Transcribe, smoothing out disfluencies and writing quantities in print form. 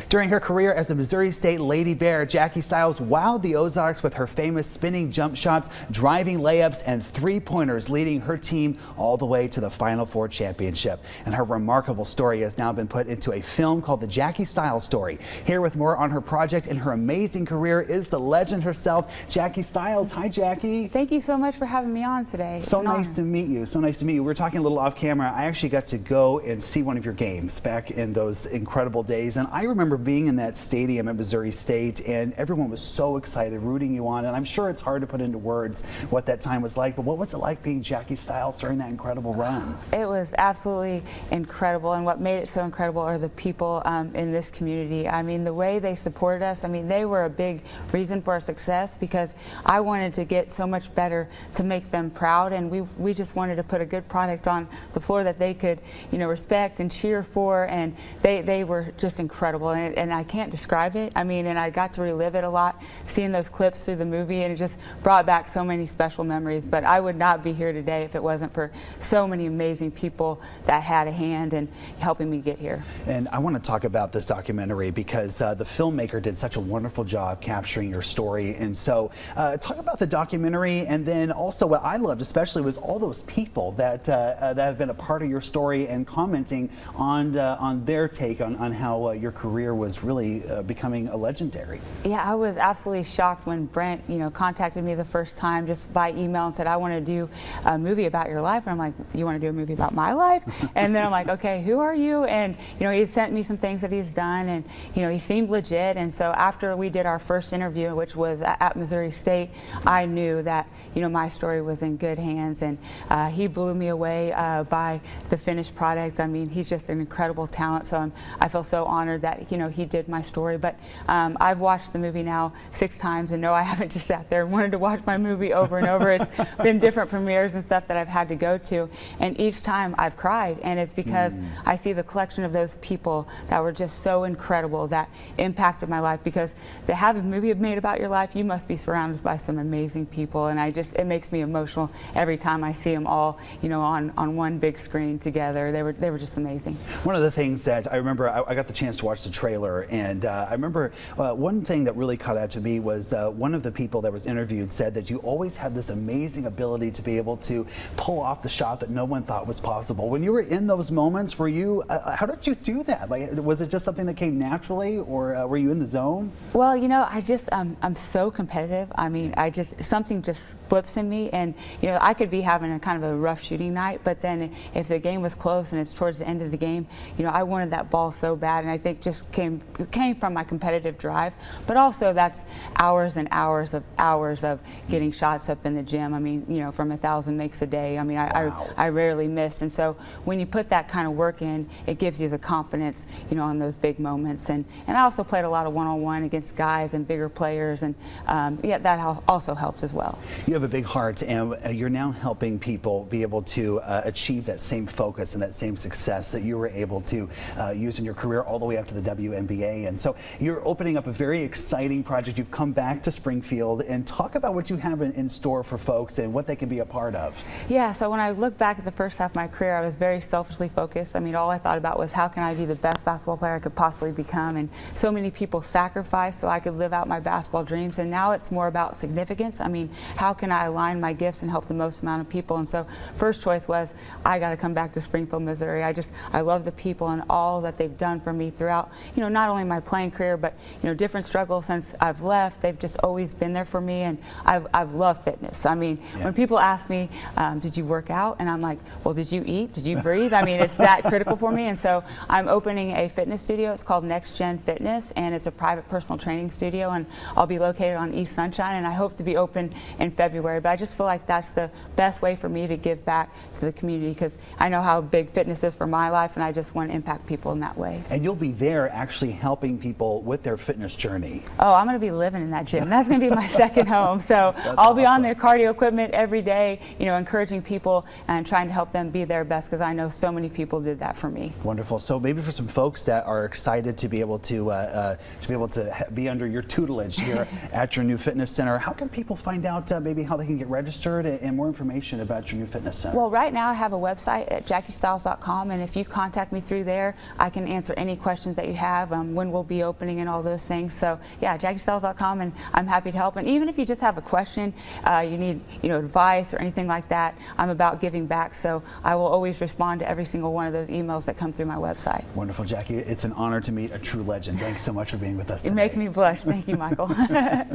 During her career as a Missouri State Lady Bear, Jackie Stiles wowed the Ozarks with her famous spinning jump shots, driving layups, and three-pointers, leading her team all the way to the Final Four championship. And her remarkable story has now been put into a film called The Jackie Stiles Story. Here with more on her project and her amazing career is the legend herself, Jackie Stiles. Hi, Jackie. Thank you so much for having me on today. So nice to meet you. So nice to meet you. We were talking a little off camera. I actually got to go and see one of your games back in those incredible days. And I remember being in that stadium at Missouri State, and everyone was so excited, rooting you on. And I'm sure it's hard to put into words what that time was like, but what was it like being Jackie Stiles during that incredible run? It was absolutely incredible, and what made it so incredible are the people in this community. I mean, the way they supported us, I mean, they were a big reason for our success, because I wanted to get so much better to make them proud, and we just wanted to put a good product on the floor that they could, you know, respect and cheer for, and they were just incredible, and I can't describe it. I mean, and I got to relive it a lot, seeing those clips through the movie, and it just brought back so many special memories. But I would not be here today if it wasn't for so many amazing people that had a hand in helping me get here. And I want to talk about this documentary because the filmmaker did such a wonderful job capturing your story. And so talk about the documentary, and then also what I loved especially was all those people that that have been a part of your story and commenting on their take on how your career was really becoming a legendary. Yeah, I was absolutely shocked when Brent, you know, contacted me the first time just by email and said, I want to do a movie about your life. And I'm like, you want to do a movie about my life? And then I'm like, okay, who are you? And, you know, he sent me some things that he's done, and, you know, he seemed legit. And so after we did our first interview, which was at Missouri State, I knew that, you know, my story was in good hands, and he blew me away by the finished product. I mean, he's just an incredible talent, so I feel so honored that, you know, he did my story. But I've watched the movie now 6 times, and no, I haven't just sat there and wanted to watch my movie over and over. It's been different premieres and stuff that I've had to go to, and each time I've cried, and it's because I see the collection of those people that were just so incredible, that impacted my life. Because to have a movie made about your life, you must be surrounded by some amazing people, and it makes me emotional every time I see them all, you know, on one big screen together. They were just amazing. One of the things that I remember, I got the chance to watch the trailer, and I remember one thing that really caught out to me was one of the people that was interviewed said that you always had this amazing ability to be able to pull off the shot that no one thought was possible. When you were in those moments, were you, how did you do that? Like, was it just something that came naturally, or were you in the zone? Well, you know, I just, I'm so competitive. I mean, something just flips in me, and, you know, I could be having a kind of a rough shooting night, but then if the game was close and it's towards the end of the game, you know, I wanted that ball so bad, and I think just came from my competitive drive, but also that's hours and hours of getting shots up in the gym. I mean, you know, from 1,000 makes a day. I mean, Wow. I rarely miss, and so when you put that kind of work in, it gives you the confidence, you know, in those big moments. And I also played a lot of one-on-one against guys and bigger players, and yeah, that also helps as well. You have a big heart, and you're now helping people be able to achieve that same focus and that same success that you were able to use in your career all the way up to the WNBA. And so you're opening up a very exciting project. You've come back to Springfield, and talk about what you have in store for folks and what they can be a part of. Yeah, so when I look back at the first half of my career, I was very selfishly focused. I mean, all I thought about was how can I be the best basketball player I could possibly become, and so many people sacrificed so I could live out my basketball dreams, and now it's more about significance. I mean, how can I align my gifts and help the most amount of people? And so first choice was, I got to come back to Springfield, Missouri. I love the people and all that they've done for me throughout, you know, not only my playing career, but, you know, different struggles since I've left. They've just always been there for me, and I've loved fitness. I mean, when people ask me, did you work out? And I'm like, well, did you eat? Did you breathe? I mean, it's that critical for me. And so I'm opening a fitness studio. It's called Next Gen Fitness, and it's a private personal training studio, and I'll be located on East Sunshine, and I hope to be open in February. But I just feel like that's the best way for me to give back to the community, because I know how big fitness is for my life, and I just want to impact people in that way. And you'll be there actually helping people with their fitness journey. Oh, I'm going to be living in that gym. That's going to be my second home. So I'll be on the cardio equipment every day, you know, encouraging people and trying to help them be their best, because I know so many people did that for me. Wonderful. So maybe for some folks that are excited to be able to be under your tutelage here at your new fitness center, how can people find out maybe how they can get registered and more information about your new fitness center? Well, right now I have a website at JackieStiles.com, and if you contact me through there, I can answer any questions that you have. have, when we'll be opening and all those things. So yeah, JackieStiles.com, and I'm happy to help. And even if you just have a question, you need advice or anything like that, I'm about giving back. So I will always respond to every single one of those emails that come through my website. Wonderful, Jackie. It's an honor to meet a true legend. Thanks so much for being with us today. You make me blush. Thank you, Michael.